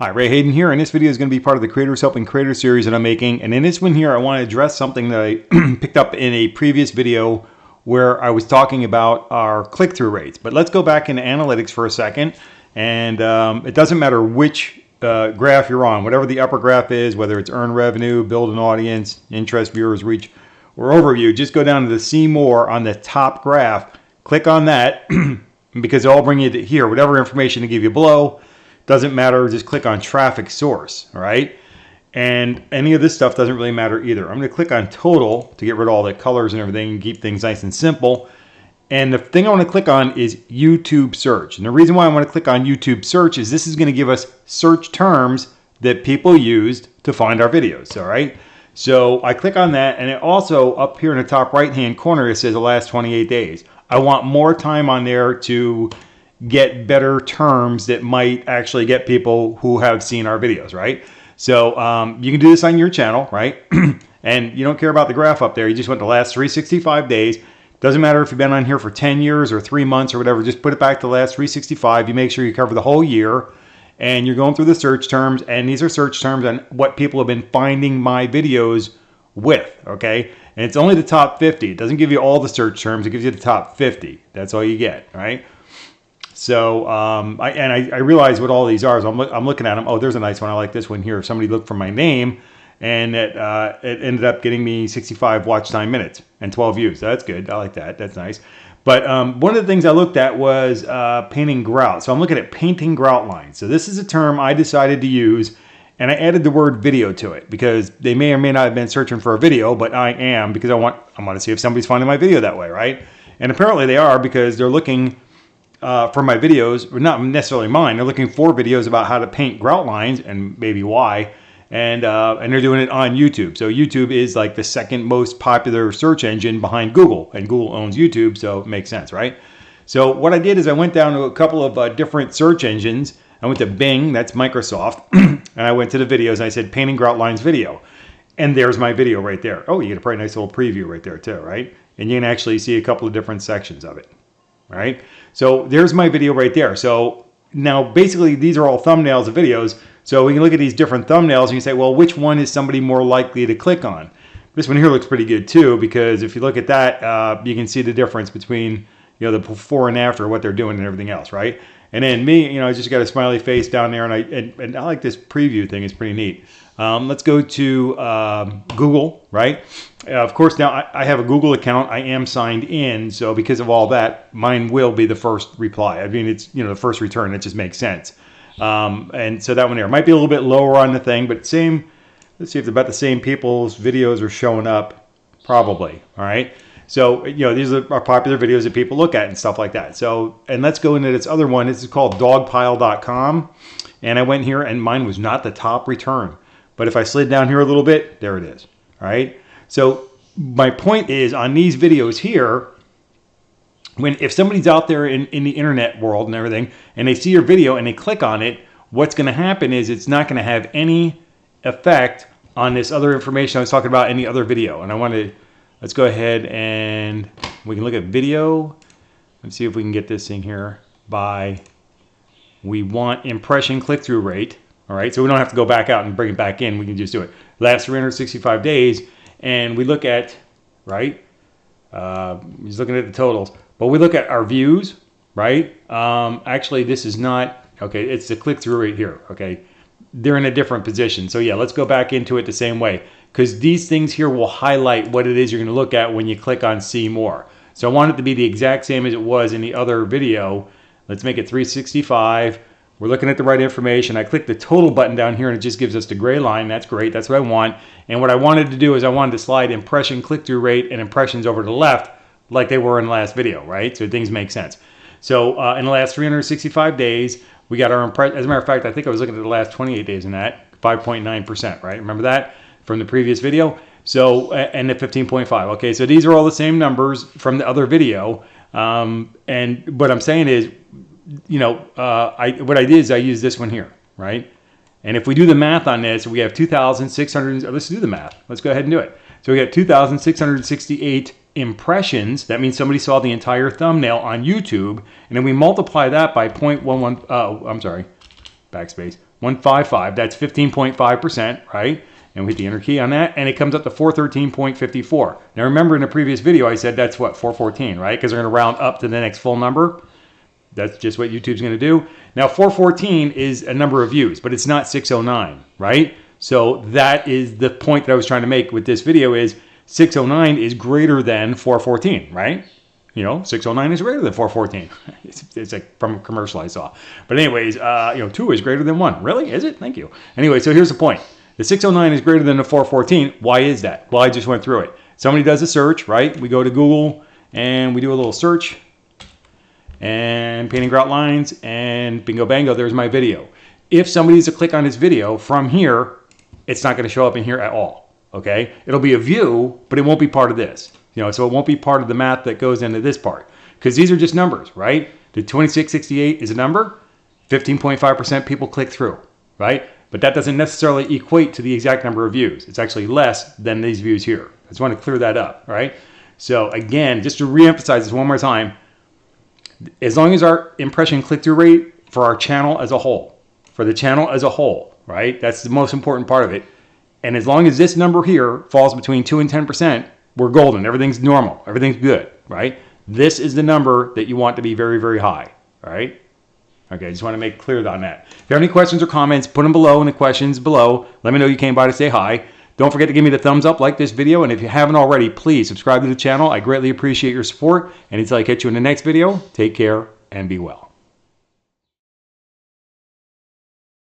Hi, Ray Hayden here, and this video is going to be part of the Creators Helping Creators series that I'm making. And in this one here, I want to address something that I picked up in a previous video where I was talking about our click-through rates. But let's go back into analytics for a second. And it doesn't matter which graph you're on, whatever the upper graph is, whether it's earned revenue, build an audience, interest, viewers, reach, or overview, just go down to the See More on the top graph, click on that, because it'll bring you to here, whatever information they give you below. Doesn't matter, just click on traffic source, all right? And any of this stuff doesn't really matter either. I'm going to click on total to get rid of all the colors and everything and keep things nice and simple. And the thing I want to click on is YouTube search. And the reason why I want to click on YouTube search is this is going to give us search terms that people used to find our videos, all right? So I click on that, and it also up here in the top right-hand corner, it says the last 28 days. I want more time on there to get better terms that might actually get people who have seen our videos, right? So you can do this on your channel, right? And you don't care about the graph up there. You just want the last 365 days. Doesn't matter if you've been on here for 10 years or 3 months or whatever. Just put it back to the last 365. You make sure you cover the whole year. And you're going through the search terms. And these are search terms on what people have been finding my videos with, okay? And it's only the top 50. It doesn't give you all the search terms. It gives you the top 50. That's all you get, right? So I realize what all these are. So I'm looking at them. Oh, there's a nice one. I like this one here. Somebody looked for my name, and it ended up getting me 65 watch time minutes and 12 views. So that's good. I like that. That's nice. But one of the things I looked at was painting grout. So I'm looking at painting grout lines. So this is a term I decided to use, and I added the word video to it because they may or may not have been searching for a video, but I am because I want to see if somebody's finding my video that way, right? And apparently they are because they're looking for my videos, not necessarily mine. They're looking for videos about how to paint grout lines and maybe why, and they're doing it on YouTube. So YouTube is like the second most popular search engine behind Google, and Google owns YouTube, so it makes sense, right? So what I did is I went down to a couple of different search engines. I went to Bing, that's Microsoft, and I went to the videos and I said painting grout lines video, and there's my video right there. Oh, you get a pretty nice little preview right there too, right? And you can actually see a couple of different sections of it. Right? So there's my video right there. So now basically these are all thumbnails of videos. So we can look at these different thumbnails and you say, well, which one is somebody more likely to click on? This one here looks pretty good too, because if you look at that, you can see the difference between, you know, the before and after, what they're doing and everything else, right? And then me, you know, I just got a smiley face down there, and I like this preview thing. It's pretty neat. Let's go to Google, right? Of course, now I have a Google account. I am signed in, so because of all that, mine will be the first reply. I mean, it's, you know, the first return. It just makes sense. And so that one there might be a little bit lower on the thing, but same. Let's see if about the same people's videos are showing up. Probably. All right. So, you know, these are popular videos that people look at and stuff like that. So, and let's go into this other one. This is called dogpile.com. And I went here and mine was not the top return. But if I slid down here a little bit, there it is. All right. So my point is on these videos here, if somebody's out there in the internet world and everything, and they see your video and they click on it, what's going to happen is it's not going to have any effect on this other information I was talking about in the other video. And let's go ahead and we can look at video. Let's see if we can get this thing here we want impression click-through rate. All right, so we don't have to go back out and bring it back in. We can just do it. Last 365 days, and we look at, right? Just looking at the totals. But we look at our views, right? Actually, this is not, okay, it's the click-through rate here, okay? They're in a different position. So yeah, let's go back into it the same way, because these things here will highlight what it is you're gonna look at when you click on See More. So I want it to be the exact same as it was in the other video. Let's make it 365. We're looking at the right information. I click the total button down here and it just gives us the gray line. That's great. That's what I want. And what I wanted to do is I wanted to slide impression click-through rate and impressions over to the left like they were in the last video, right? So things make sense. So in the last 365 days, we got our impression. As a matter of fact, I think I was looking at the last 28 days in that, 5.9%, right? Remember that from the previous video? So, and the 15.5. Okay, so these are all the same numbers from the other video. And what I'm saying is, you know, what I did is I used this one here, right? And if we do the math on this, we have 2,600, let's do the math. Let's go ahead and do it. So we got 2,668 impressions. That means somebody saw the entire thumbnail on YouTube. And then we multiply that by 0.11, backspace, 155. That's 15.5%, right? And we hit the enter key on that, and it comes up to 413.54. Now remember in the previous video I said that's what, 414, right? Because they're going to round up to the next full number. That's just what YouTube's going to do. Now 414 is a number of views, but it's not 609, right? So that is the point that I was trying to make with this video is 609 is greater than 414, right? You know, 609 is greater than 414. It's like from a commercial I saw. But anyways, 2 is greater than 1. Really? Is it? Thank you. Anyway, so here's the point. The 609 is greater than the 414. Why is that? Well, I just went through it. Somebody does a search, right? We go to Google and we do a little search and painting grout lines and bingo bango, there's my video. If somebody's to click on this video from here, it's not going to show up in here at all. Okay? It'll be a view, but it won't be part of this. So it won't be part of the math that goes into this part. Because these are just numbers, right? The 2668 is a number. 15.5% people click through, right? But that doesn't necessarily equate to the exact number of views. It's actually less than these views here. I just want to clear that up, right? So again, just to reemphasize this one more time, as long as our impression click-through rate for our channel as a whole, right? That's the most important part of it. And as long as this number here falls between 2 and 10%, we're golden. Everything's normal. Everything's good, right? This is the number that you want to be very, very high, all right? Okay, I just want to make clear on that. If you have any questions or comments, put them below in the questions below. Let me know you came by to say hi. Don't forget to give me the thumbs up, like this video, and if you haven't already, please subscribe to the channel. I greatly appreciate your support. And until I catch you in the next video, take care and be well.